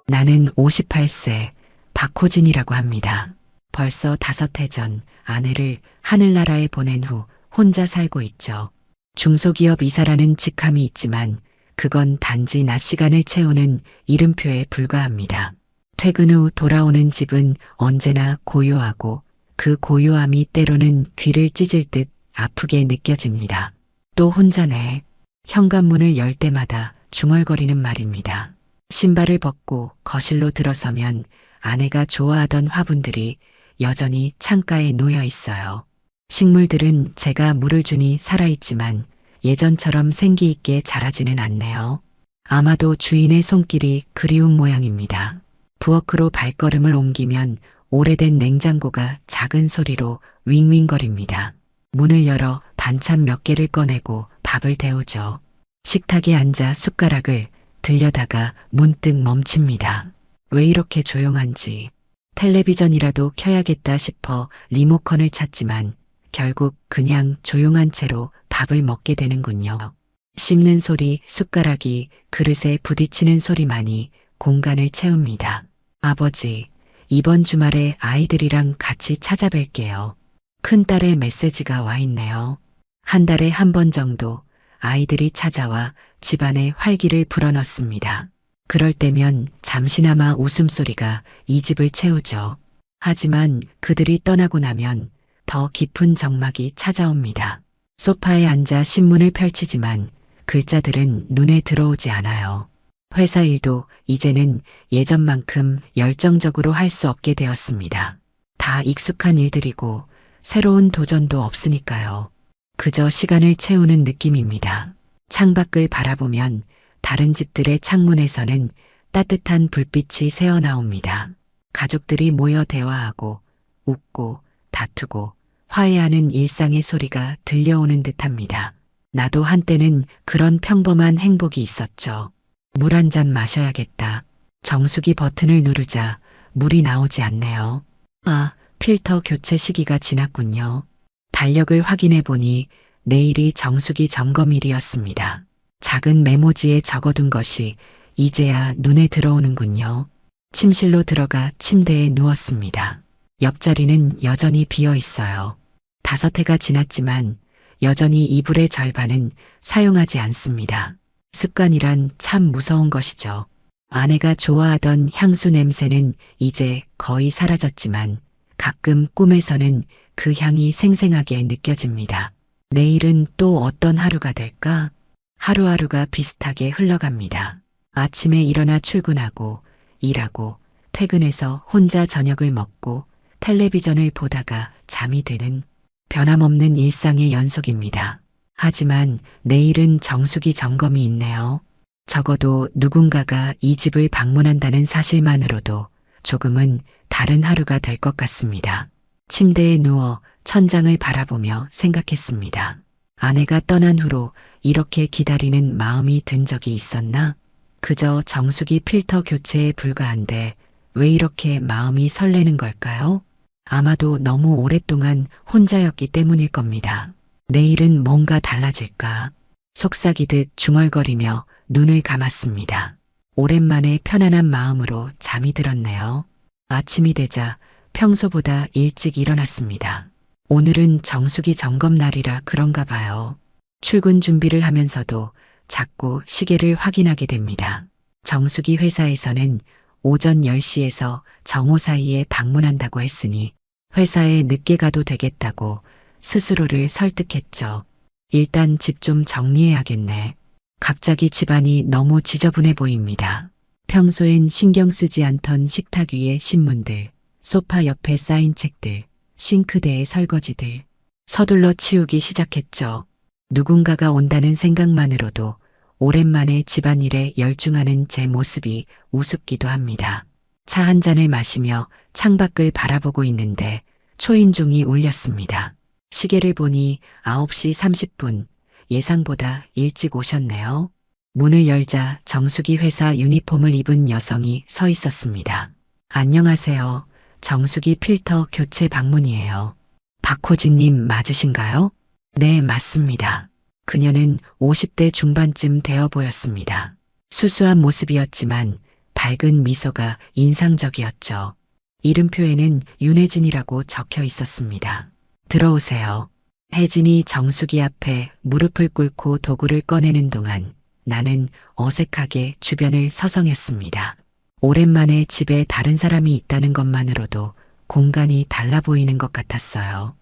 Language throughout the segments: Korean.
나는 58세 박호진이라고 합니다. 벌써 5해 전 아내를 하늘나라에 보낸 후 혼자 살고 있죠. 중소기업 이사라는 직함이 있지만 그건 단지 낮 시간을 채우는 이름표에 불과합니다. 퇴근 후 돌아오는 집은 언제나 고요하고 그 고요함이 때로는 귀를 찢을 듯 아프게 느껴집니다. 또 혼자네. 현관문을 열 때마다 중얼거리는 말입니다. 신발을 벗고 거실로 들어서면 아내가 좋아하던 화분들이 여전히 창가에 놓여 있어요. 식물들은 제가 물을 주니 살아있지만 예전처럼 생기 있게 자라지는 않네요. 아마도 주인의 손길이 그리운 모양입니다. 부엌으로 발걸음을 옮기면 오래된 냉장고가 작은 소리로 윙윙거립니다. 문을 열어 반찬 몇 개를 꺼내고 밥을 데우죠. 식탁에 앉아 숟가락을 들여다가 문득 멈춥니다. 왜 이렇게 조용한지. 텔레비전이라도 켜야겠다 싶어 리모컨을 찾지만 결국 그냥 조용한 채로 밥을 먹게 되는군요. 씹는 소리, 숟가락이 그릇에 부딪히는 소리만이 공간을 채웁니다. 아버지, 이번 주말에 아이들이랑 같이 찾아뵐게요. 큰딸의 메시지가 와 있네요. 한 달에 한 번 정도 아이들이 찾아와 집안에 활기를 불어넣습니다. 그럴 때면 잠시나마 웃음소리가 이 집을 채우죠. 하지만 그들이 떠나고 나면 더 깊은 적막이 찾아옵니다. 소파에 앉아 신문을 펼치지만 글자들은 눈에 들어오지 않아요. 회사 일도 이제는 예전만큼 열정적으로 할 수 없게 되었습니다. 다 익숙한 일들이고 새로운 도전도 없으니까요. 그저 시간을 채우는 느낌입니다. 창밖을 바라보면 다른 집들의 창문에서는 따뜻한 불빛이 새어나옵니다. 가족들이 모여 대화하고 웃고 다투고 화해하는 일상의 소리가 들려오는 듯합니다. 나도 한때는 그런 평범한 행복이 있었죠. 물 한 잔 마셔야겠다. 정수기 버튼을 누르자 물이 나오지 않네요. 아, 필터 교체 시기가 지났군요. 달력을 확인해 보니 내일이 정수기 점검일이었습니다. 작은 메모지에 적어둔 것이 이제야 눈에 들어오는군요. 침실로 들어가 침대에 누웠습니다. 옆자리는 여전히 비어 있어요. 5해가 지났지만 여전히 이불의 절반은 사용하지 않습니다. 습관이란 참 무서운 것이죠. 아내가 좋아하던 향수 냄새는 이제 거의 사라졌지만 가끔 꿈에서는 그 향이 생생하게 느껴집니다. 내일은 또 어떤 하루가 될까? 하루하루가 비슷하게 흘러갑니다. 아침에 일어나 출근하고 일하고 퇴근해서 혼자 저녁을 먹고 텔레비전을 보다가 잠이 드는 변함없는 일상의 연속입니다. 하지만 내일은 정수기 점검이 있네요. 적어도 누군가가 이 집을 방문한다는 사실만으로도 조금은 다른 하루가 될 것 같습니다. 침대에 누워 천장을 바라보며 생각했습니다. 아내가 떠난 후로 이렇게 기다리는 마음이 든 적이 있었나? 그저 정수기 필터 교체에 불과한데 왜 이렇게 마음이 설레는 걸까요? 아마도 너무 오랫동안 혼자였기 때문일 겁니다. 내일은 뭔가 달라질까? 속삭이듯 중얼거리며 눈을 감았습니다. 오랜만에 편안한 마음으로 잠이 들었네요. 아침이 되자 평소보다 일찍 일어났습니다. 오늘은 정수기 점검 날이라 그런가 봐요. 출근 준비를 하면서도 자꾸 시계를 확인하게 됩니다. 정수기 회사에서는 오전 10시에서 정오 사이에 방문한다고 했으니 회사에 늦게 가도 되겠다고 스스로를 설득했죠. 일단 집 좀 정리해야겠네. 갑자기 집안이 너무 지저분해 보입니다. 평소엔 신경 쓰지 않던 식탁 위의 신문들, 소파 옆에 쌓인 책들, 싱크대의 설거지들. 서둘러 치우기 시작했죠. 누군가가 온다는 생각만으로도 오랜만에 집안일에 열중하는 제 모습이 우습기도 합니다. 차 한 잔을 마시며 창밖을 바라보고 있는데 초인종이 울렸습니다. 시계를 보니 9시 30분, 예상보다 일찍 오셨네요. 문을 열자 정수기 회사 유니폼을 입은 여성이 서 있었습니다. 안녕하세요. 정수기 필터 교체 방문이에요. 박호진님 맞으신가요? 네, 맞습니다. 그녀는 50대 중반쯤 되어 보였습니다. 수수한 모습이었지만 밝은 미소가 인상적이었죠. 이름표에는 윤혜진이라고 적혀 있었습니다. 들어오세요. 혜진이 정수기 앞에 무릎을 꿇고 도구를 꺼내는 동안 나는 어색하게 주변을 서성였습니다. 오랜만에 집에 다른 사람이 있다는 것만으로도 공간이 달라 보이는 것 같았어요.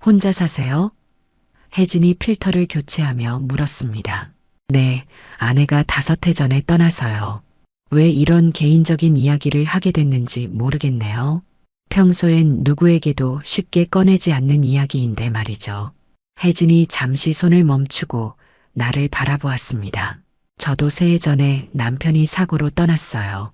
혼자 사세요? 혜진이 필터를 교체하며 물었습니다. 네, 아내가 5해 전에 떠나서요. 왜 이런 개인적인 이야기를 하게 됐는지 모르겠네요. 평소엔 누구에게도 쉽게 꺼내지 않는 이야기인데 말이죠. 혜진이 잠시 손을 멈추고 나를 바라보았습니다. 저도 새해 전에 남편이 사고로 떠났어요.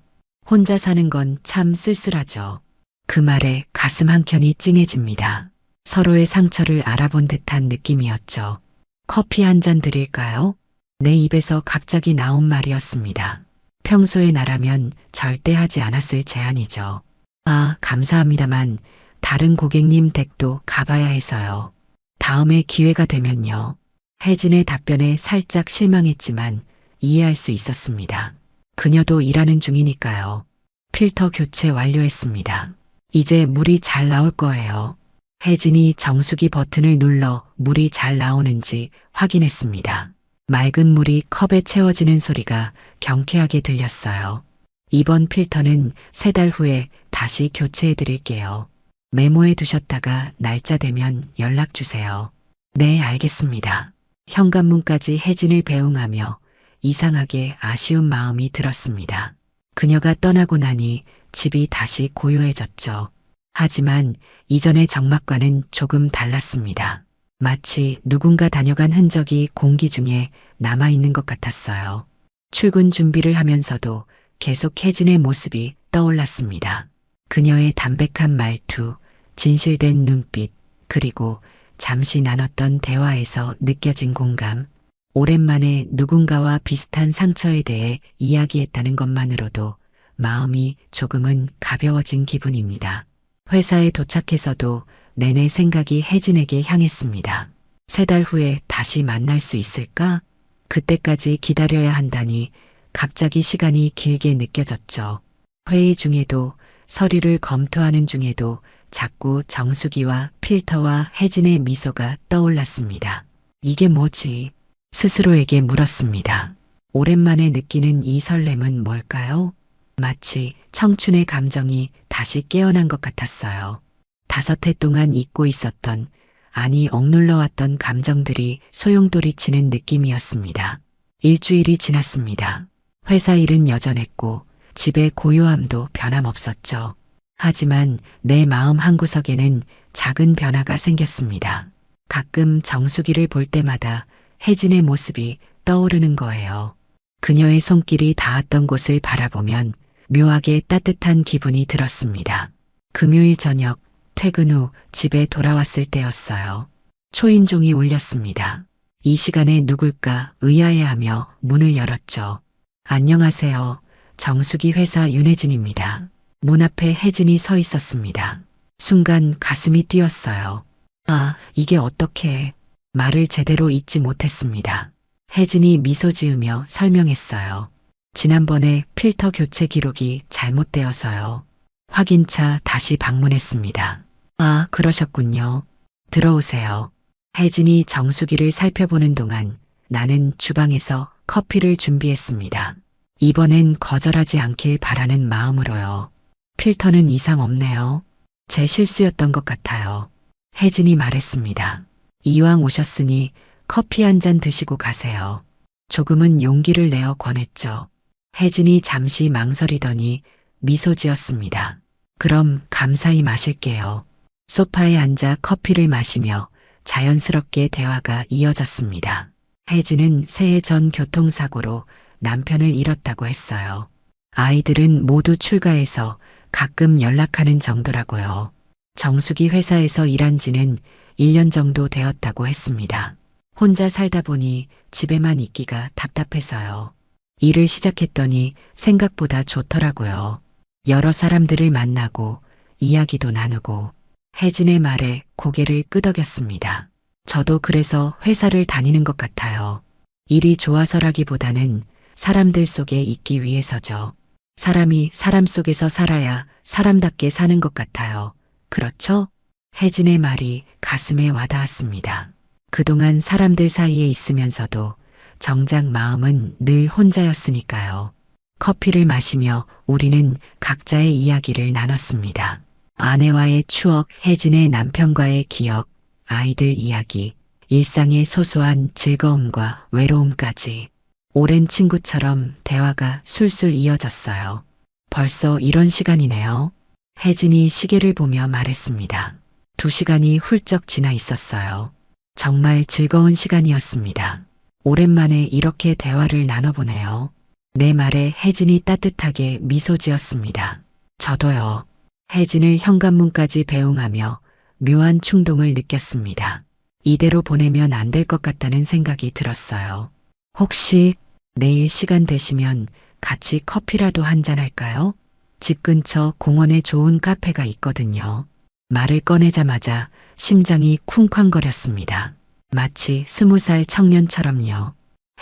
혼자 사는 건 참 쓸쓸하죠. 그 말에 가슴 한켠이 찡해집니다. 서로의 상처를 알아본 듯한 느낌이었죠. 커피 한 잔 드릴까요? 내 입에서 갑자기 나온 말이었습니다. 평소에 나라면 절대 하지 않았을 제안이죠. 아, 감사합니다만 다른 고객님 댁도 가봐야 해서요. 다음에 기회가 되면요. 혜진의 답변에 살짝 실망했지만 이해할 수 있었습니다. 그녀도 일하는 중이니까요. 필터 교체 완료했습니다. 이제 물이 잘 나올 거예요. 혜진이 정수기 버튼을 눌러 물이 잘 나오는지 확인했습니다. 맑은 물이 컵에 채워지는 소리가 경쾌하게 들렸어요. 이번 필터는 3달 후에 다시 교체해 드릴게요. 메모해 두셨다가 날짜 되면 연락 주세요. 네, 알겠습니다. 현관문까지 혜진을 배웅하며 이상하게 아쉬운 마음이 들었습니다. 그녀가 떠나고 나니 집이 다시 고요해졌죠. 하지만 이전의 정막과는 조금 달랐습니다. 마치 누군가 다녀간 흔적이 공기 중에 남아있는 것 같았어요. 출근 준비를 하면서도 계속 혜진의 모습이 떠올랐습니다. 그녀의 담백한 말투, 진실된 눈빛, 그리고 잠시 나눴던 대화에서 느껴진 공감. 오랜만에 누군가와 비슷한 상처에 대해 이야기했다는 것만으로도 마음이 조금은 가벼워진 기분입니다. 회사에 도착해서도 내내 생각이 혜진에게 향했습니다. 3달 후에 다시 만날 수 있을까? 그때까지 기다려야 한다니 갑자기 시간이 길게 느껴졌죠. 회의 중에도 서류를 검토하는 중에도 자꾸 정수기와 필터와 혜진의 미소가 떠올랐습니다. 이게 뭐지? 스스로에게 물었습니다. 오랜만에 느끼는 이 설렘은 뭘까요? 마치 청춘의 감정이 다시 깨어난 것 같았어요. 5해 동안 잊고 있었던, 아니 억눌러왔던 감정들이 소용돌이치는 느낌이었습니다. 일주일이 지났습니다. 회사 일은 여전했고 집의 고요함도 변함없었죠. 하지만 내 마음 한구석에는 작은 변화가 생겼습니다. 가끔 정수기를 볼 때마다 혜진의 모습이 떠오르는 거예요. 그녀의 손길이 닿았던 곳을 바라보면 묘하게 따뜻한 기분이 들었습니다. 금요일 저녁 퇴근 후 집에 돌아왔을 때였어요. 초인종이 울렸습니다. 이 시간에 누굴까 의아해하며 문을 열었죠. 안녕하세요. 정수기 회사 윤혜진입니다. 문 앞에 혜진이 서 있었습니다. 순간 가슴이 뛰었어요. 아, 이게 어떻게... 말을 제대로 잇지 못했습니다. 혜진이 미소 지으며 설명했어요. 지난번에 필터 교체 기록이 잘못되어서요. 확인차 다시 방문했습니다. 아, 그러셨군요. 들어오세요. 혜진이 정수기를 살펴보는 동안 나는 주방에서 커피를 준비했습니다. 이번엔 거절하지 않길 바라는 마음으로요. 필터는 이상 없네요. 제 실수였던 것 같아요. 혜진이 말했습니다. 이왕 오셨으니 커피 한 잔 드시고 가세요. 조금은 용기를 내어 권했죠. 혜진이 잠시 망설이더니 미소 지었습니다. 그럼 감사히 마실게요. 소파에 앉아 커피를 마시며 자연스럽게 대화가 이어졌습니다. 혜진은 새해 전 교통사고로 남편을 잃었다고 했어요. 아이들은 모두 출가해서 가끔 연락하는 정도라고요. 정수기 회사에서 일한 지는 1년 정도 되었다고 했습니다. 혼자 살다 보니 집에만 있기가 답답해서요. 일을 시작했더니 생각보다 좋더라고요. 여러 사람들을 만나고 이야기도 나누고. 혜진의 말에 고개를 끄덕였습니다. 저도 그래서 회사를 다니는 것 같아요. 일이 좋아서라기보다는 사람들 속에 있기 위해서죠. 사람이 사람 속에서 살아야 사람답게 사는 것 같아요. 그렇죠? 혜진의 말이 가슴에 와닿았습니다. 그동안 사람들 사이에 있으면서도 정작 마음은 늘 혼자였으니까요. 커피를 마시며 우리는 각자의 이야기를 나눴습니다. 아내와의 추억, 혜진의 남편과의 기억, 아이들 이야기, 일상의 소소한 즐거움과 외로움까지 오랜 친구처럼 대화가 술술 이어졌어요. 벌써 이런 시간이네요. 혜진이 시계를 보며 말했습니다. 2시간이 훌쩍 지나 있었어요. 정말 즐거운 시간이었습니다. 오랜만에 이렇게 대화를 나눠보네요. 내 말에 혜진이 따뜻하게 미소 지었습니다. 저도요. 혜진을 현관문까지 배웅하며 묘한 충동을 느꼈습니다. 이대로 보내면 안 될 것 같다는 생각이 들었어요. 혹시 내일 시간 되시면 같이 커피라도 한잔 할까요? 집 근처 공원에 좋은 카페가 있거든요. 말을 꺼내자마자 심장이 쿵쾅거렸습니다. 마치 20살 청년처럼요.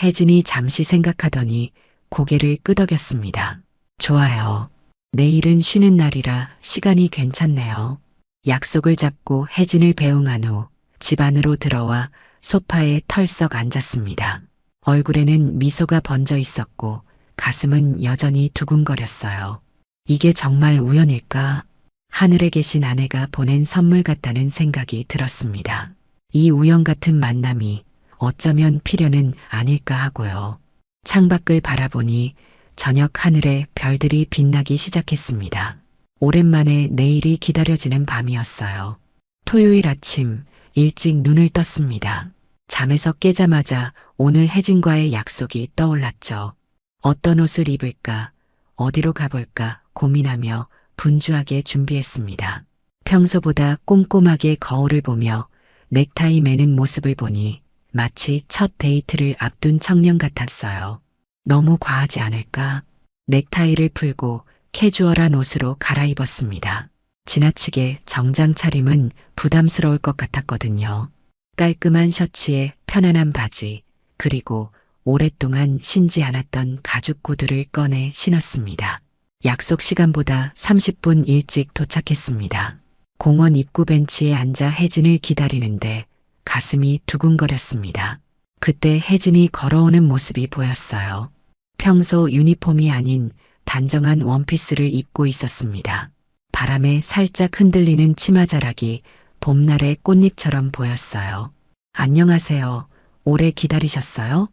혜진이 잠시 생각하더니 고개를 끄덕였습니다. 좋아요. 내일은 쉬는 날이라 시간이 괜찮네요. 약속을 잡고 혜진을 배웅한 후 집 안으로 들어와 소파에 털썩 앉았습니다. 얼굴에는 미소가 번져 있었고 가슴은 여전히 두근거렸어요. 이게 정말 우연일까? 하늘에 계신 아내가 보낸 선물 같다는 생각이 들었습니다. 이 우연 같은 만남이 어쩌면 필연은 아닐까 하고요. 창밖을 바라보니 저녁 하늘에 별들이 빛나기 시작했습니다. 오랜만에 내일이 기다려지는 밤이었어요. 토요일 아침 일찍 눈을 떴습니다. 잠에서 깨자마자 오늘 혜진과의 약속이 떠올랐죠. 어떤 옷을 입을까, 어디로 가볼까 고민하며 분주하게 준비했습니다. 평소보다 꼼꼼하게 거울을 보며 넥타이 매는 모습을 보니 마치 첫 데이트를 앞둔 청년 같았어요. 너무 과하지 않을까? 넥타이를 풀고 캐주얼한 옷으로 갈아입었습니다. 지나치게 정장 차림은 부담스러울 것 같았거든요. 깔끔한 셔츠에 편안한 바지, 그리고 오랫동안 신지 않았던 가죽 구두를 꺼내 신었습니다. 약속 시간보다 30분 일찍 도착했습니다. 공원 입구 벤치에 앉아 혜진을 기다리는데 가슴이 두근거렸습니다. 그때 혜진이 걸어오는 모습이 보였어요. 평소 유니폼이 아닌 단정한 원피스를 입고 있었습니다. 바람에 살짝 흔들리는 치마자락이 봄날의 꽃잎처럼 보였어요. 안녕하세요. 오래 기다리셨어요?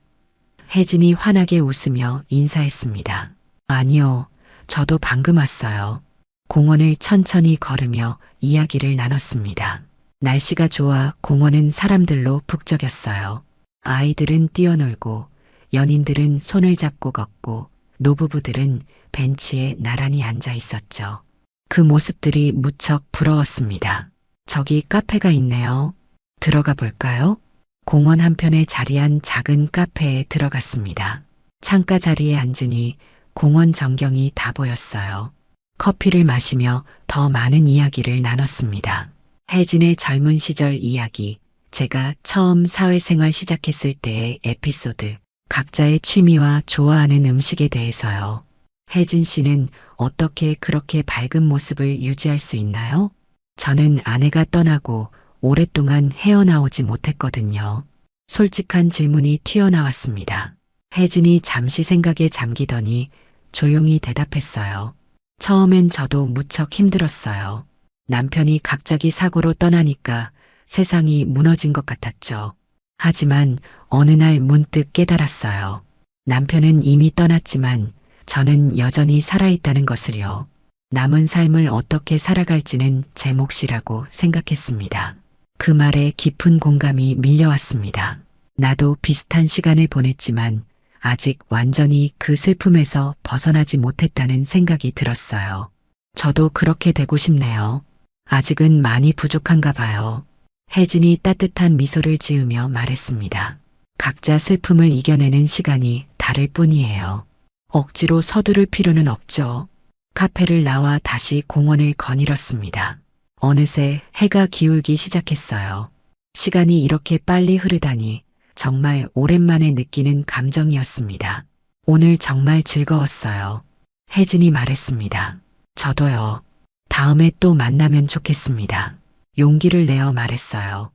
혜진이 환하게 웃으며 인사했습니다. 아니요. 저도 방금 왔어요. 공원을 천천히 걸으며 이야기를 나눴습니다. 날씨가 좋아 공원은 사람들로 북적였어요. 아이들은 뛰어놀고 연인들은 손을 잡고 걷고 노부부들은 벤치에 나란히 앉아 있었죠. 그 모습들이 무척 부러웠습니다. 저기 카페가 있네요. 들어가 볼까요? 공원 한편에 자리한 작은 카페에 들어갔습니다. 창가 자리에 앉으니 공원 전경이 다 보였어요. 커피를 마시며 더 많은 이야기를 나눴습니다. 혜진의 젊은 시절 이야기, 제가 처음 사회생활 시작했을 때의 에피소드, 각자의 취미와 좋아하는 음식에 대해서요. 혜진 씨는 어떻게 그렇게 밝은 모습을 유지할 수 있나요? 저는 아내가 떠나고 오랫동안 헤어나오지 못했거든요. 솔직한 질문이 튀어나왔습니다. 혜진이 잠시 생각에 잠기더니 조용히 대답했어요. 처음엔 저도 무척 힘들었어요. 남편이 갑자기 사고로 떠나니까 세상이 무너진 것 같았죠. 하지만 어느 날 문득 깨달았어요. 남편은 이미 떠났지만 저는 여전히 살아있다는 것을요. 남은 삶을 어떻게 살아갈지는 제 몫이라고 생각했습니다. 그 말에 깊은 공감이 밀려왔습니다. 나도 비슷한 시간을 보냈지만 아직 완전히 그 슬픔에서 벗어나지 못했다는 생각이 들었어요. 저도 그렇게 되고 싶네요. 아직은 많이 부족한가 봐요. 혜진이 따뜻한 미소를 지으며 말했습니다. 각자 슬픔을 이겨내는 시간이 다를 뿐이에요. 억지로 서두를 필요는 없죠. 카페를 나와 다시 공원을 거닐었습니다. 어느새 해가 기울기 시작했어요. 시간이 이렇게 빨리 흐르다니 정말 오랜만에 느끼는 감정이었습니다. 오늘 정말 즐거웠어요. 혜진이 말했습니다. 저도요. 다음에 또 만나면 좋겠습니다. 용기를 내어 말했어요.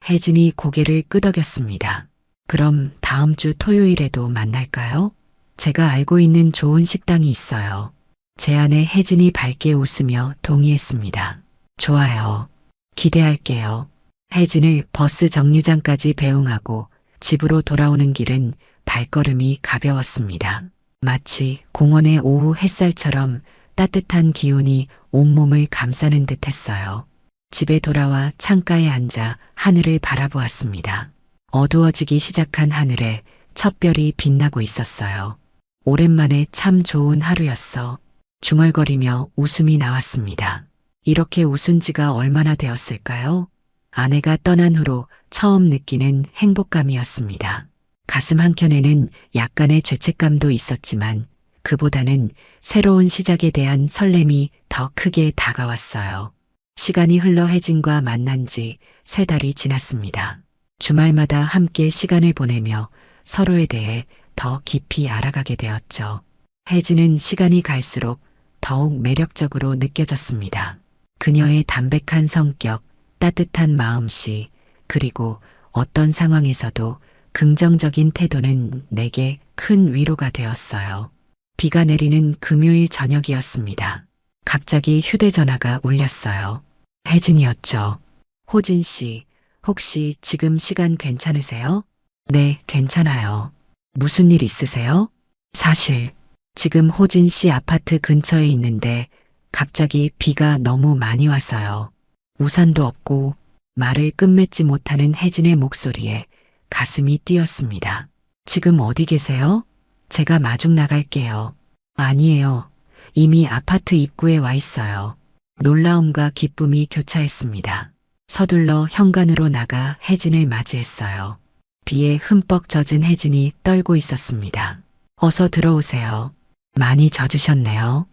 혜진이 고개를 끄덕였습니다. 그럼 다음 주 토요일에도 만날까요? 제가 알고 있는 좋은 식당이 있어요. 제안에 혜진이 밝게 웃으며 동의했습니다. 좋아요. 기대할게요. 혜진을 버스 정류장까지 배웅하고 집으로 돌아오는 길은 발걸음이 가벼웠습니다. 마치 공원의 오후 햇살처럼 따뜻한 기운이 온몸을 감싸는 듯 했어요. 집에 돌아와 창가에 앉아 하늘을 바라보았습니다. 어두워지기 시작한 하늘에 첫 별이 빛나고 있었어요. 오랜만에 참 좋은 하루였어. 중얼거리며 웃음이 나왔습니다. 이렇게 웃은 지가 얼마나 되었을까요? 아내가 떠난 후로 처음 느끼는 행복감이었습니다. 가슴 한켠에는 약간의 죄책감도 있었지만 그보다는 새로운 시작에 대한 설렘이 더 크게 다가왔어요. 시간이 흘러 혜진과 만난 지 3달이 지났습니다. 주말마다 함께 시간을 보내며 서로에 대해 더 깊이 알아가게 되었죠. 혜진은 시간이 갈수록 더욱 매력적으로 느껴졌습니다. 그녀의 담백한 성격, 따뜻한 마음씨, 그리고 어떤 상황에서도 긍정적인 태도는 내게 큰 위로가 되었어요. 비가 내리는 금요일 저녁이었습니다. 갑자기 휴대전화가 울렸어요. 혜진이었죠. 호진 씨, 혹시 지금 시간 괜찮으세요? 네, 괜찮아요. 무슨 일 있으세요? 사실, 지금 호진 씨 아파트 근처에 있는데 갑자기 비가 너무 많이 와서요. 우산도 없고 말을 끝맺지 못하는 혜진의 목소리에 가슴이 뛰었습니다. 지금 어디 계세요? 제가 마중 나갈게요. 아니에요. 이미 아파트 입구에 와 있어요. 놀라움과 기쁨이 교차했습니다. 서둘러 현관으로 나가 혜진을 맞이했어요. 비에 흠뻑 젖은 혜진이 떨고 있었습니다. 어서 들어오세요. 많이 젖으셨네요.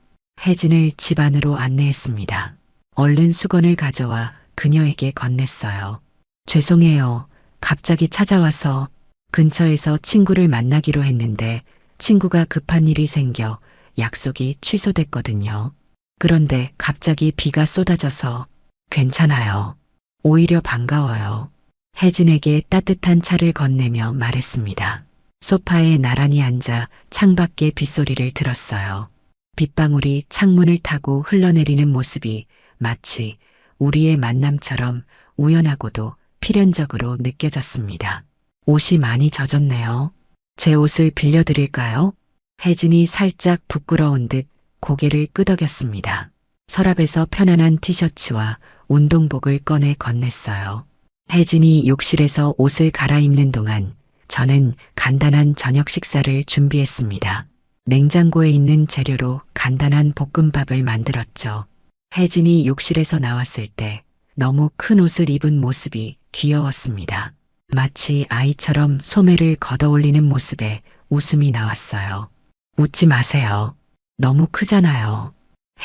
혜진을 집 안으로 안내했습니다. 얼른 수건을 가져와 그녀에게 건넸어요. 죄송해요. 갑자기 찾아와서 근처에서 친구를 만나기로 했는데 친구가 급한 일이 생겨 약속이 취소됐거든요. 그런데 갑자기 비가 쏟아져서 괜찮아요. 오히려 반가워요. 혜진에게 따뜻한 차를 건네며 말했습니다. 소파에 나란히 앉아 창밖의 빗소리를 들었어요. 빗방울이 창문을 타고 흘러내리는 모습이 마치 우리의 만남처럼 우연하고도 필연적으로 느껴졌습니다. 옷이 많이 젖었네요. 제 옷을 빌려드릴까요? 혜진이 살짝 부끄러운 듯 고개를 끄덕였습니다. 서랍에서 편안한 티셔츠와 운동복을 꺼내 건넸어요. 혜진이 욕실에서 옷을 갈아입는 동안 저는 간단한 저녁 식사를 준비했습니다. 냉장고에 있는 재료로 간단한 볶음밥을 만들었죠. 혜진이 욕실에서 나왔을 때 너무 큰 옷을 입은 모습이 귀여웠습니다. 마치 아이처럼 소매를 걷어올리는 모습에 웃음이 나왔어요. 웃지 마세요. 너무 크잖아요.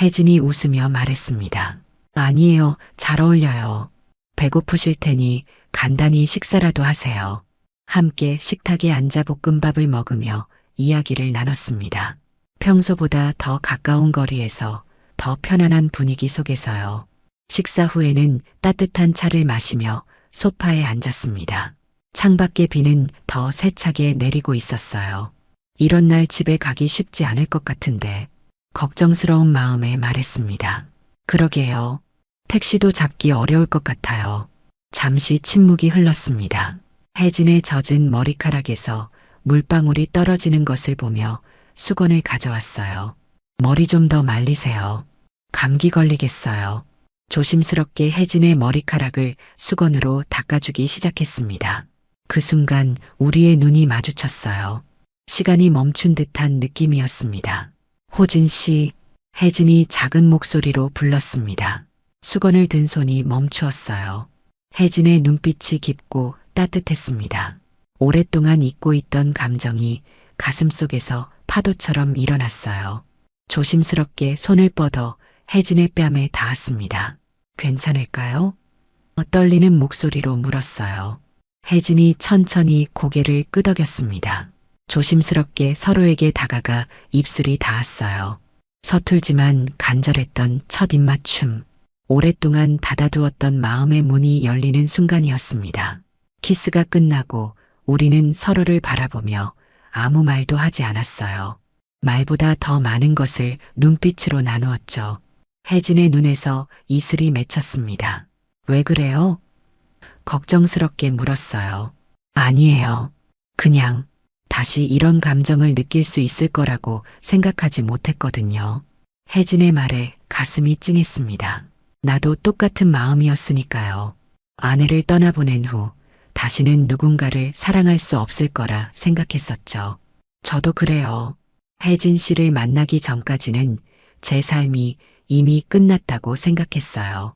혜진이 웃으며 말했습니다. 아니에요. 잘 어울려요. 배고프실 테니 간단히 식사라도 하세요. 함께 식탁에 앉아 볶음밥을 먹으며 이야기를 나눴습니다. 평소보다 더 가까운 거리에서 더 편안한 분위기 속에서요. 식사 후에는 따뜻한 차를 마시며 소파에 앉았습니다. 창밖의 비는 더 세차게 내리고 있었어요. 이런 날 집에 가기 쉽지 않을 것 같은데 걱정스러운 마음에 말했습니다. 그러게요. 택시도 잡기 어려울 것 같아요. 잠시 침묵이 흘렀습니다. 혜진의 젖은 머리카락에서 물방울이 떨어지는 것을 보며 수건을 가져왔어요. 머리 좀 더 말리세요. 감기 걸리겠어요. 조심스럽게 혜진의 머리카락을 수건으로 닦아주기 시작했습니다. 그 순간 우리의 눈이 마주쳤어요. 시간이 멈춘 듯한 느낌이었습니다. 호진 씨, 혜진이 작은 목소리로 불렀습니다. 수건을 든 손이 멈추었어요. 혜진의 눈빛이 깊고 따뜻했습니다. 오랫동안 잊고 있던 감정이 가슴속에서 파도처럼 일어났어요. 조심스럽게 손을 뻗어 혜진의 뺨에 닿았습니다. 괜찮을까요? 떨리는 목소리로 물었어요. 혜진이 천천히 고개를 끄덕였습니다. 조심스럽게 서로에게 다가가 입술이 닿았어요. 서툴지만 간절했던 첫 입맞춤. 오랫동안 닫아두었던 마음의 문이 열리는 순간이었습니다. 키스가 끝나고 우리는 서로를 바라보며 아무 말도 하지 않았어요. 말보다 더 많은 것을 눈빛으로 나누었죠. 혜진의 눈에서 이슬이 맺혔습니다. 왜 그래요? 걱정스럽게 물었어요. 아니에요. 그냥 다시 이런 감정을 느낄 수 있을 거라고 생각하지 못했거든요. 혜진의 말에 가슴이 찡했습니다. 나도 똑같은 마음이었으니까요. 아내를 떠나보낸 후 다시는 누군가를 사랑할 수 없을 거라 생각했었죠. 저도 그래요. 혜진 씨를 만나기 전까지는 제 삶이 이미 끝났다고 생각했어요.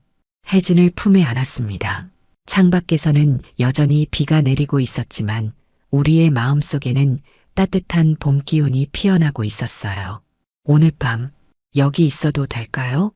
혜진을 품에 안았습니다. 창밖에서는 여전히 비가 내리고 있었지만 우리의 마음속에는 따뜻한 봄 기운이 피어나고 있었어요. 오늘 밤 여기 있어도 될까요?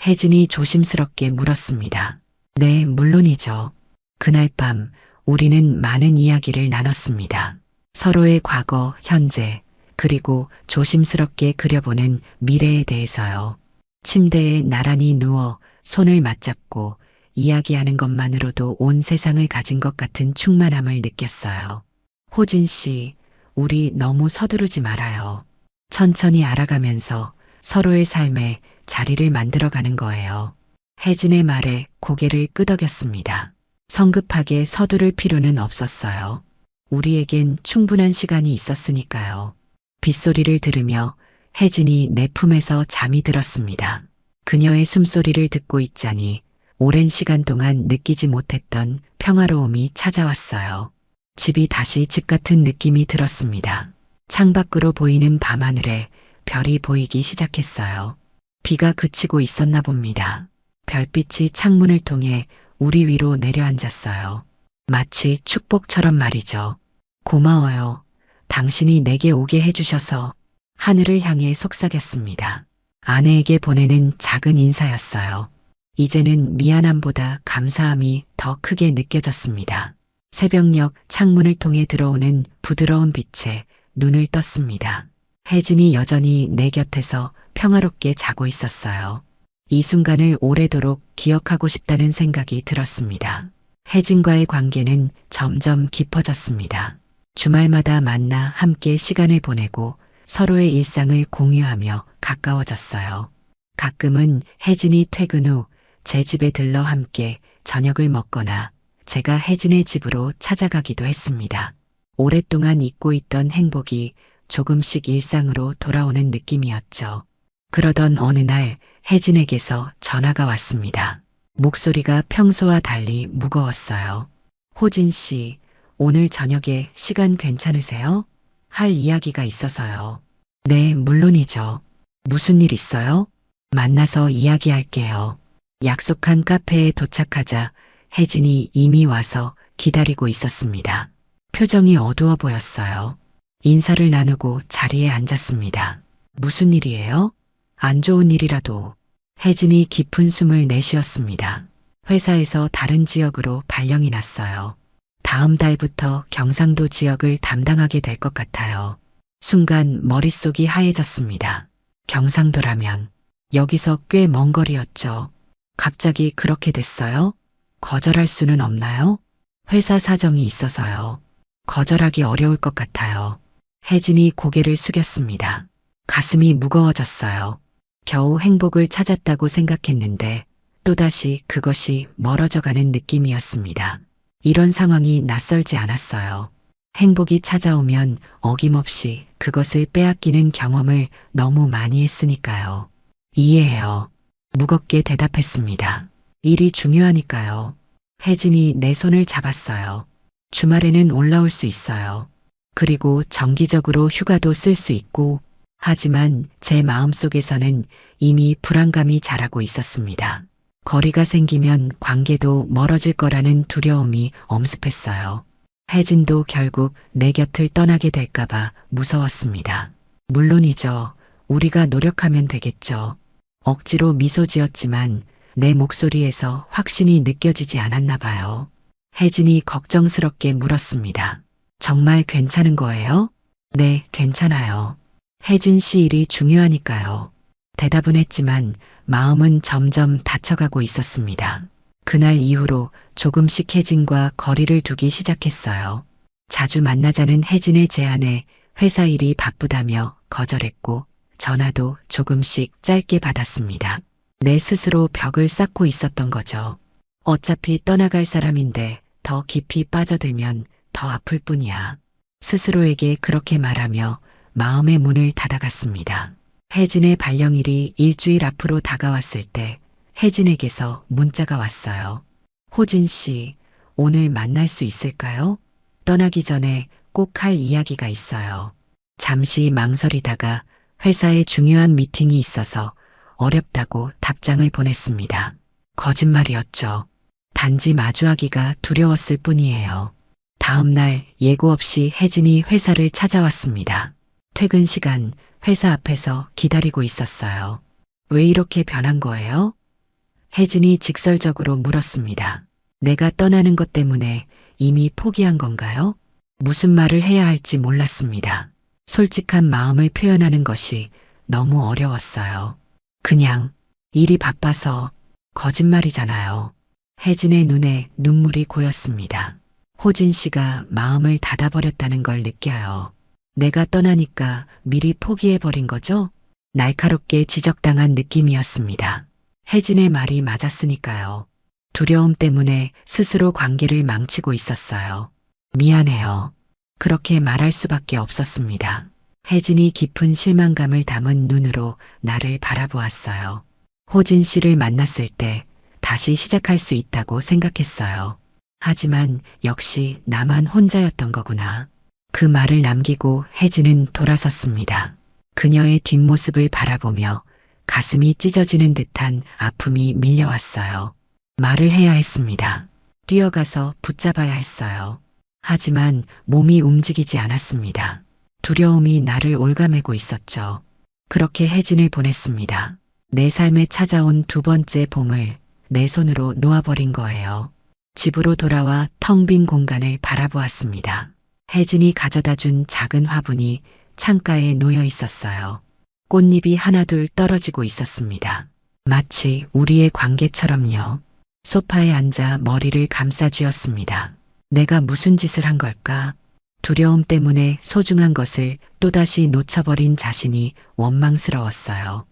혜진이 조심스럽게 물었습니다. 네, 물론이죠. 그날 밤 우리는 많은 이야기를 나눴습니다. 서로의 과거, 현재, 그리고 조심스럽게 그려보는 미래에 대해서요. 침대에 나란히 누워 손을 맞잡고 이야기하는 것만으로도 온 세상을 가진 것 같은 충만함을 느꼈어요. 호진 씨, 우리 너무 서두르지 말아요. 천천히 알아가면서 서로의 삶에 자리를 만들어가는 거예요. 혜진의 말에 고개를 끄덕였습니다. 성급하게 서두를 필요는 없었어요. 우리에겐 충분한 시간이 있었으니까요. 빗소리를 들으며 혜진이 내 품에서 잠이 들었습니다. 그녀의 숨소리를 듣고 있자니 오랜 시간 동안 느끼지 못했던 평화로움이 찾아왔어요. 집이 다시 집 같은 느낌이 들었습니다. 창밖으로 보이는 밤하늘에 별이 보이기 시작했어요. 비가 그치고 있었나 봅니다. 별빛이 창문을 통해 우리 위로 내려앉았어요. 마치 축복처럼 말이죠. 고마워요. 당신이 내게 오게 해주셔서. 하늘을 향해 속삭였습니다. 아내에게 보내는 작은 인사였어요. 이제는 미안함보다 감사함이 더 크게 느껴졌습니다. 새벽녘 창문을 통해 들어오는 부드러운 빛에 눈을 떴습니다. 혜진이 여전히 내 곁에서 평화롭게 자고 있었어요. 이 순간을 오래도록 기억하고 싶다는 생각이 들었습니다. 혜진과의 관계는 점점 깊어졌습니다. 주말마다 만나 함께 시간을 보내고 서로의 일상을 공유하며 가까워졌어요. 가끔은 혜진이 퇴근 후 제 집에 들러 함께 저녁을 먹거나 제가 혜진의 집으로 찾아가기도 했습니다. 오랫동안 잊고 있던 행복이 조금씩 일상으로 돌아오는 느낌이었죠. 그러던 어느 날 혜진에게서 전화가 왔습니다. 목소리가 평소와 달리 무거웠어요. 호진 씨, 오늘 저녁에 시간 괜찮으세요? 할 이야기가 있어서요. 네, 물론이죠. 무슨 일 있어요? 만나서 이야기할게요. 약속한 카페에 도착하자 혜진이 이미 와서 기다리고 있었습니다. 표정이 어두워 보였어요. 인사를 나누고 자리에 앉았습니다. 무슨 일이에요? 안 좋은 일이라도. 혜진이 깊은 숨을 내쉬었습니다. 회사에서 다른 지역으로 발령이 났어요. 다음 달부터 경상도 지역을 담당하게 될 것 같아요. 순간 머릿속이 하얘졌습니다. 경상도라면 여기서 꽤 먼 거리였죠. 갑자기 그렇게 됐어요? 거절할 수는 없나요? 회사 사정이 있어서요. 거절하기 어려울 것 같아요. 혜진이 고개를 숙였습니다. 가슴이 무거워졌어요. 겨우 행복을 찾았다고 생각했는데 또다시 그것이 멀어져가는 느낌이었습니다. 이런 상황이 낯설지 않았어요. 행복이 찾아오면 어김없이 그것을 빼앗기는 경험을 너무 많이 했으니까요. 이해해요. 무겁게 대답했습니다. 일이 중요하니까요. 혜진이 내 손을 잡았어요. 주말에는 올라올 수 있어요. 그리고 정기적으로 휴가도 쓸 수 있고, 하지만 제 마음속에서는 이미 불안감이 자라고 있었습니다. 거리가 생기면 관계도 멀어질 거라는 두려움이 엄습했어요. 혜진도 결국 내 곁을 떠나게 될까봐 무서웠습니다. 물론이죠. 우리가 노력하면 되겠죠. 억지로 미소 지었지만 내 목소리에서 확신이 느껴지지 않았나 봐요. 혜진이 걱정스럽게 물었습니다. 정말 괜찮은 거예요? 네, 괜찮아요. 혜진 씨 일이 중요하니까요. 대답은 했지만 마음은 점점 다쳐가고 있었습니다. 그날 이후로 조금씩 혜진과 거리를 두기 시작했어요. 자주 만나자는 혜진의 제안에 회사 일이 바쁘다며 거절했고 전화도 조금씩 짧게 받았습니다. 내 스스로 벽을 쌓고 있었던 거죠. 어차피 떠나갈 사람인데 더 깊이 빠져들면 더 아플 뿐이야. 스스로에게 그렇게 말하며 마음의 문을 닫아갔습니다. 혜진의 발령일이 일주일 앞으로 다가왔을 때 혜진에게서 문자가 왔어요. 호진 씨, 오늘 만날 수 있을까요? 떠나기 전에 꼭 할 이야기가 있어요. 잠시 망설이다가 회사에 중요한 미팅이 있어서 어렵다고 답장을 보냈습니다. 거짓말이었죠. 단지 마주하기가 두려웠을 뿐이에요. 다음 날 예고 없이 혜진이 회사를 찾아왔습니다. 퇴근 시간 회사 앞에서 기다리고 있었어요. 왜 이렇게 변한 거예요? 혜진이 직설적으로 물었습니다. 내가 떠나는 것 때문에 이미 포기한 건가요? 무슨 말을 해야 할지 몰랐습니다. 솔직한 마음을 표현하는 것이 너무 어려웠어요. 그냥 일이 바빠서. 거짓말이잖아요. 혜진의 눈에 눈물이 고였습니다. 호진 씨가 마음을 닫아버렸다는 걸 느껴요. 내가 떠나니까 미리 포기해버린 거죠? 날카롭게 지적당한 느낌이었습니다. 혜진의 말이 맞았으니까요. 두려움 때문에 스스로 관계를 망치고 있었어요. 미안해요. 그렇게 말할 수밖에 없었습니다. 혜진이 깊은 실망감을 담은 눈으로 나를 바라보았어요. 호진 씨를 만났을 때 다시 시작할 수 있다고 생각했어요. 하지만 역시 나만 혼자였던 거구나. 그 말을 남기고 혜진은 돌아섰습니다. 그녀의 뒷모습을 바라보며 가슴이 찢어지는 듯한 아픔이 밀려왔어요. 말을 해야 했습니다. 뛰어가서 붙잡아야 했어요. 하지만 몸이 움직이지 않았습니다. 두려움이 나를 올가매고 있었죠. 그렇게 혜진을 보냈습니다. 내 삶에 찾아온 두 번째 봄을 내 손으로 놓아버린 거예요. 집으로 돌아와 텅 빈 공간을 바라보았습니다. 혜진이 가져다 준 작은 화분이 창가에 놓여 있었어요. 꽃잎이 하나둘 떨어지고 있었습니다. 마치 우리의 관계처럼요. 소파에 앉아 머리를 감싸쥐었습니다. 내가 무슨 짓을 한 걸까? 두려움 때문에 소중한 것을 또다시 놓쳐버린 자신이 원망스러웠어요.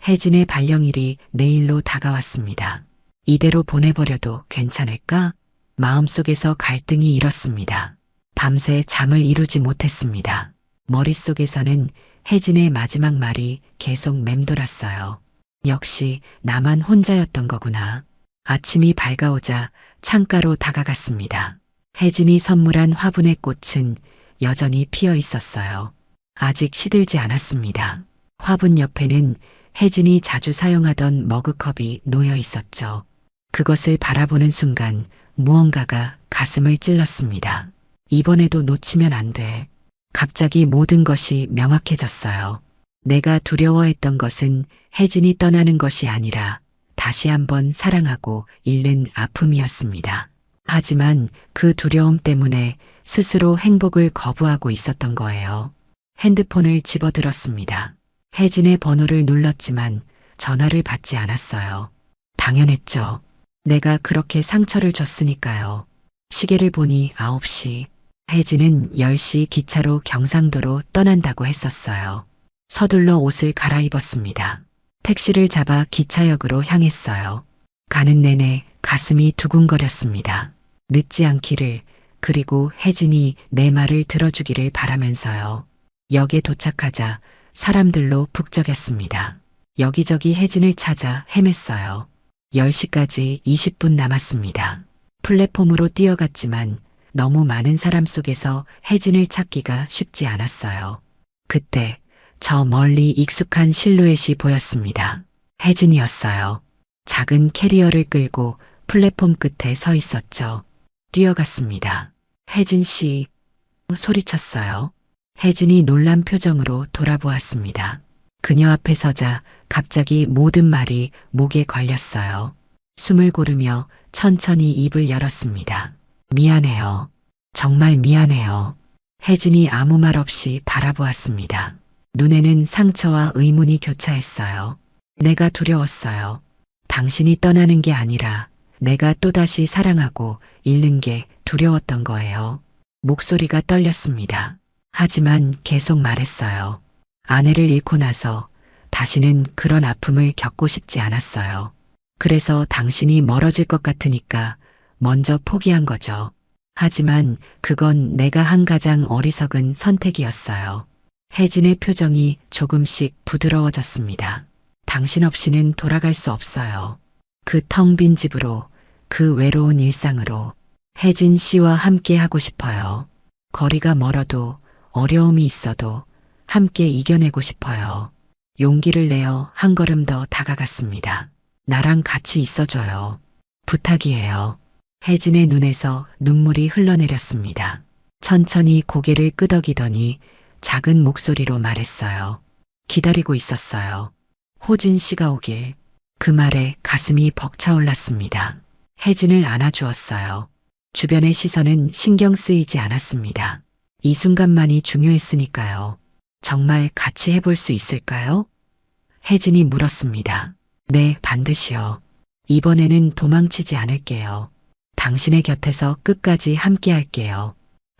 혜진의 발령일이 내일로 다가왔습니다. 이대로 보내버려도 괜찮을까? 마음속에서 갈등이 일었습니다. 밤새 잠을 이루지 못했습니다. 머릿속에서는 혜진의 마지막 말이 계속 맴돌았어요. 역시 나만 혼자였던 거구나. 아침이 밝아오자 창가로 다가갔습니다. 혜진이 선물한 화분의 꽃은 여전히 피어 있었어요. 아직 시들지 않았습니다. 화분 옆에는 혜진이 자주 사용하던 머그컵이 놓여 있었죠. 그것을 바라보는 순간 무언가가 가슴을 찔렀습니다. 이번에도 놓치면 안 돼. 갑자기 모든 것이 명확해졌어요. 내가 두려워했던 것은 혜진이 떠나는 것이 아니라 다시 한번 사랑하고 잃는 아픔이었습니다. 하지만 그 두려움 때문에 스스로 행복을 거부하고 있었던 거예요. 핸드폰을 집어들었습니다. 혜진의 번호를 눌렀지만 전화를 받지 않았어요. 당연했죠. 내가 그렇게 상처를 줬으니까요. 시계를 보니 9시. 혜진은 10시 기차로 경상도로 떠난다고 했었어요. 서둘러 옷을 갈아입었습니다. 택시를 잡아 기차역으로 향했어요. 가는 내내 가슴이 두근거렸습니다. 늦지 않기를, 그리고 혜진이 내 말을 들어주기를 바라면서요. 역에 도착하자 사람들로 북적였습니다. 여기저기 혜진을 찾아 헤맸어요. 10시까지 20분 남았습니다. 플랫폼으로 뛰어갔지만 너무 많은 사람 속에서 혜진을 찾기가 쉽지 않았어요. 그때 저 멀리 익숙한 실루엣이 보였습니다. 혜진이었어요. 작은 캐리어를 끌고 플랫폼 끝에 서 있었죠. 뛰어갔습니다. 혜진 씨, 소리쳤어요. 혜진이 놀란 표정으로 돌아보았습니다. 그녀 앞에 서자 갑자기 모든 말이 목에 걸렸어요. 숨을 고르며 천천히 입을 열었습니다. 미안해요. 정말 미안해요. 혜진이 아무 말 없이 바라보았습니다. 눈에는 상처와 의문이 교차했어요. 내가 두려웠어요. 당신이 떠나는 게 아니라 내가 또다시 사랑하고 잃는 게 두려웠던 거예요. 목소리가 떨렸습니다. 하지만 계속 말했어요. 아내를 잃고 나서 다시는 그런 아픔을 겪고 싶지 않았어요. 그래서 당신이 멀어질 것 같으니까 먼저 포기한 거죠. 하지만 그건 내가 한 가장 어리석은 선택이었어요. 혜진의 표정이 조금씩 부드러워졌습니다. 당신 없이는 돌아갈 수 없어요. 그 텅 빈 집으로, 그 외로운 일상으로 혜진 씨와 함께 하고 싶어요. 거리가 멀어도 어려움이 있어도 함께 이겨내고 싶어요. 용기를 내어 한 걸음 더 다가갔습니다. 나랑 같이 있어줘요. 부탁이에요. 혜진의 눈에서 눈물이 흘러내렸습니다. 천천히 고개를 끄덕이더니 작은 목소리로 말했어요. 기다리고 있었어요. 호진 씨가 오길. 그 말에 가슴이 벅차올랐습니다. 혜진을 안아주었어요. 주변의 시선은 신경 쓰이지 않았습니다. 이 순간만이 중요했으니까요. 정말 같이 해볼 수 있을까요? 혜진이 물었습니다. 네, 반드시요. 이번에는 도망치지 않을게요. 당신의 곁에서 끝까지 함께 할게요.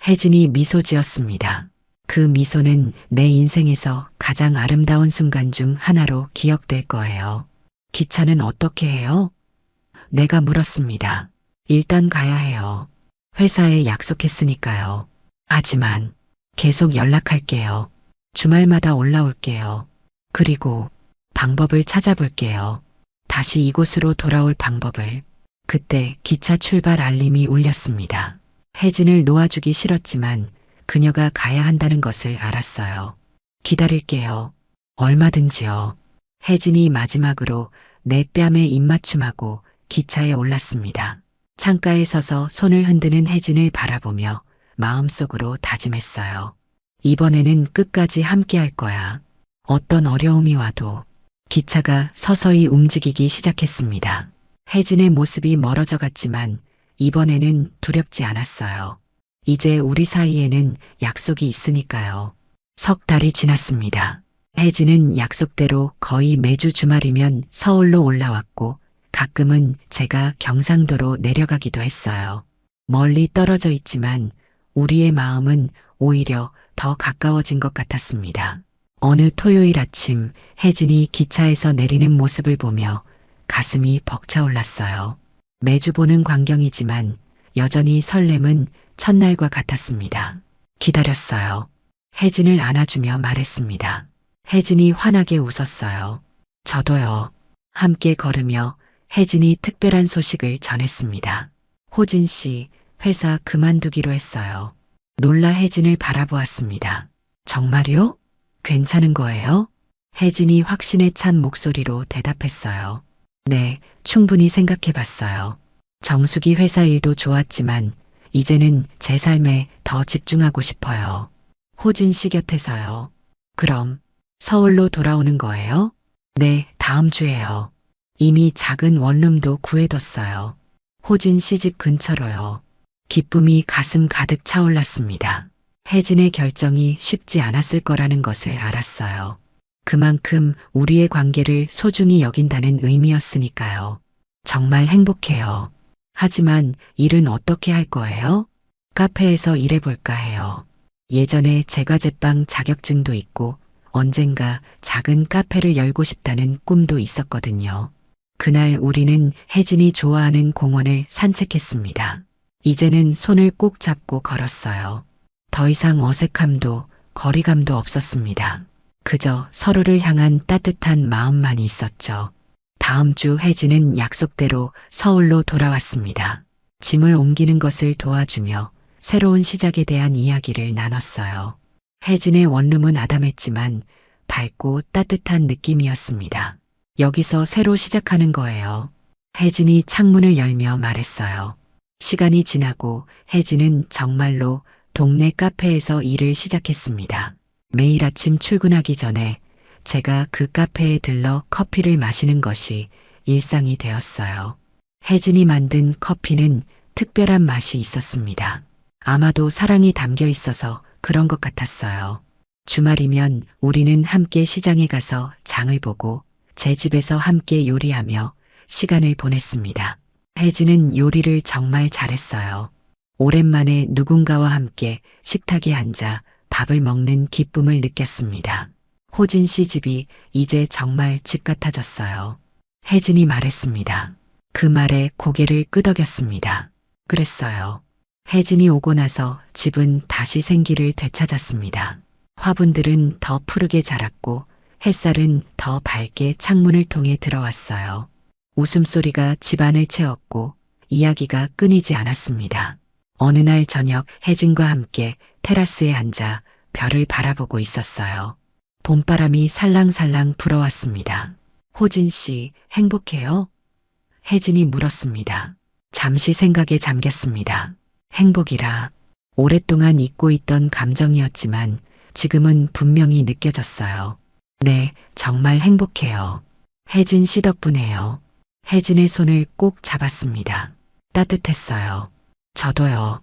혜진이 미소 지었습니다. 그 미소는 내 인생에서 가장 아름다운 순간 중 하나로 기억될 거예요. 기차는 어떻게 해요? 내가 물었습니다. 일단 가야 해요. 회사에 약속했으니까요. 하지만 계속 연락할게요. 주말마다 올라올게요. 그리고 방법을 찾아볼게요. 다시 이곳으로 돌아올 방법을. 그때 기차 출발 알림이 울렸습니다. 혜진을 놓아주기 싫었지만 그녀가 가야 한다는 것을 알았어요. 기다릴게요. 얼마든지요. 혜진이 마지막으로 내 뺨에 입맞춤하고 기차에 올랐습니다. 창가에 서서 손을 흔드는 혜진을 바라보며 마음속으로 다짐했어요. 이번에는 끝까지 함께 할 거야. 어떤 어려움이 와도. 기차가 서서히 움직이기 시작했습니다. 혜진의 모습이 멀어져 갔지만 이번에는 두렵지 않았어요. 이제 우리 사이에는 약속이 있으니까요. 석 달이 지났습니다. 혜진은 약속대로 거의 매주 주말이면 서울로 올라왔고 가끔은 제가 경상도로 내려가기도 했어요. 멀리 떨어져 있지만 우리의 마음은 오히려 더 가까워진 것 같았습니다. 어느 토요일 아침 혜진이 기차에서 내리는 모습을 보며 가슴이 벅차올랐어요. 매주 보는 광경이지만 여전히 설렘은 첫날과 같았습니다. 기다렸어요. 혜진을 안아주며 말했습니다. 혜진이 환하게 웃었어요. 저도요. 함께 걸으며 혜진이 특별한 소식을 전했습니다. 호진 씨, 회사 그만두기로 했어요. 놀라 혜진을 바라보았습니다. 정말요? 괜찮은 거예요? 혜진이 확신에 찬 목소리로 대답했어요. 네, 충분히 생각해 봤어요. 정숙이 회사 일도 좋았지만 이제는 제 삶에 더 집중하고 싶어요. 호진 씨 곁에서요. 그럼 서울로 돌아오는 거예요? 네, 다음 주에요. 이미 작은 원룸도 구해뒀어요. 호진 씨 집 근처로요. 기쁨이 가슴 가득 차올랐습니다. 혜진의 결정이 쉽지 않았을 거라는 것을 알았어요. 그만큼 우리의 관계를 소중히 여긴다는 의미였으니까요. 정말 행복해요. 하지만 일은 어떻게 할 거예요? 카페에서 일해볼까 해요. 예전에 제과제빵 자격증도 있고 언젠가 작은 카페를 열고 싶다는 꿈도 있었거든요. 그날 우리는 혜진이 좋아하는 공원을 산책했습니다. 이제는 손을 꼭 잡고 걸었어요. 더 이상 어색함도 거리감도 없었습니다. 그저 서로를 향한 따뜻한 마음만이 있었죠. 다음 주 혜진은 약속대로 서울로 돌아왔습니다. 짐을 옮기는 것을 도와주며 새로운 시작에 대한 이야기를 나눴어요. 혜진의 원룸은 아담했지만 밝고 따뜻한 느낌이었습니다. 여기서 새로 시작하는 거예요. 혜진이 창문을 열며 말했어요. 시간이 지나고 혜진은 정말로 동네 카페에서 일을 시작했습니다. 매일 아침 출근하기 전에 제가 그 카페에 들러 커피를 마시는 것이 일상이 되었어요. 혜진이 만든 커피는 특별한 맛이 있었습니다. 아마도 사랑이 담겨 있어서 그런 것 같았어요. 주말이면 우리는 함께 시장에 가서 장을 보고 제 집에서 함께 요리하며 시간을 보냈습니다. 혜진은 요리를 정말 잘했어요. 오랜만에 누군가와 함께 식탁에 앉아 밥을 먹는 기쁨을 느꼈습니다. 호진 씨 집이 이제 정말 집 같아졌어요. 혜진이 말했습니다. 그 말에 고개를 끄덕였습니다. 그랬어요. 혜진이 오고 나서 집은 다시 생기를 되찾았습니다. 화분들은 더 푸르게 자랐고 햇살은 더 밝게 창문을 통해 들어왔어요. 웃음소리가 집안을 채웠고 이야기가 끊이지 않았습니다. 어느 날 저녁 혜진과 함께 테라스에 앉아 별을 바라보고 있었어요. 봄바람이 살랑살랑 불어왔습니다. 호진 씨, 행복해요? 혜진이 물었습니다. 잠시 생각에 잠겼습니다. 행복이라 오랫동안 잊고 있던 감정이었지만 지금은 분명히 느껴졌어요. 네, 정말 행복해요. 혜진 씨 덕분에요. 혜진의 손을 꼭 잡았습니다. 따뜻했어요. 저도요.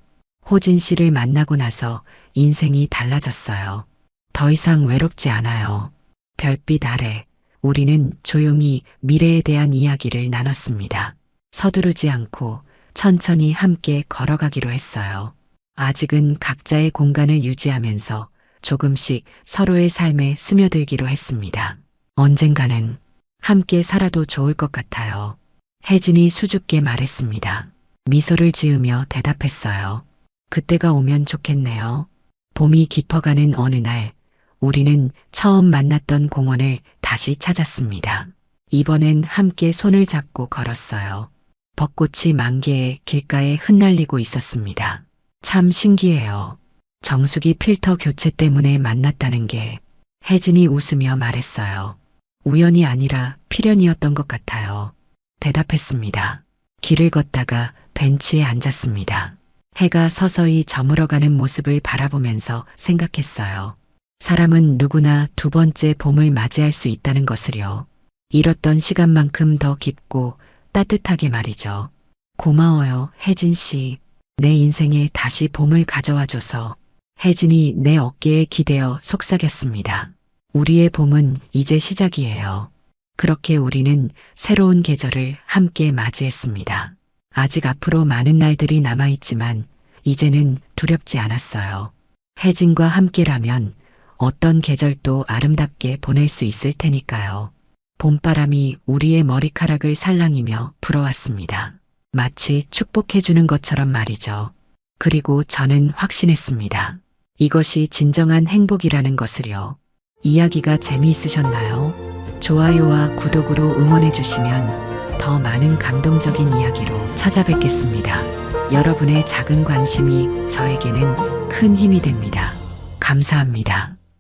호진 씨를 만나고 나서 인생이 달라졌어요. 더 이상 외롭지 않아요. 별빛 아래 우리는 조용히 미래에 대한 이야기를 나눴습니다. 서두르지 않고 천천히 함께 걸어가기로 했어요. 아직은 각자의 공간을 유지하면서 조금씩 서로의 삶에 스며들기로 했습니다. 언젠가는 함께 살아도 좋을 것 같아요. 혜진이 수줍게 말했습니다. 미소를 지으며 대답했어요. 그때가 오면 좋겠네요. 봄이 깊어가는 어느 날 우리는 처음 만났던 공원을 다시 찾았습니다. 이번엔 함께 손을 잡고 걸었어요. 벚꽃이 만개에 길가에 흩날리고 있었습니다. 참 신기해요. 정수기 필터 교체 때문에 만났다는 게. 혜진이 웃으며 말했어요. 우연이 아니라 필연이었던 것 같아요. 대답했습니다. 길을 걷다가 벤치에 앉았습니다. 해가 서서히 저물어가는 모습을 바라보면서 생각했어요. 사람은 누구나 두 번째 봄을 맞이할 수 있다는 것을요. 잃었던 시간만큼 더 깊고 따뜻하게 말이죠. 고마워요, 혜진 씨. 내 인생에 다시 봄을 가져와줘서. 혜진이 내 어깨에 기대어 속삭였습니다. 우리의 봄은 이제 시작이에요. 그렇게 우리는 새로운 계절을 함께 맞이했습니다. 아직 앞으로 많은 날들이 남아있지만 이제는 두렵지 않았어요. 혜진과 함께라면 어떤 계절도 아름답게 보낼 수 있을 테니까요. 봄바람이 우리의 머리카락을 살랑이며 불어왔습니다. 마치 축복해주는 것처럼 말이죠. 그리고 저는 확신했습니다. 이것이 진정한 행복이라는 것을요. 이야기가 재미있으셨나요? 좋아요와 구독으로 응원해주시면 더 많은 감동적인 이야기로 찾아뵙겠습니다. 여러분의 작은 관심이 저에게는 큰 힘이 됩니다. 감사합니다.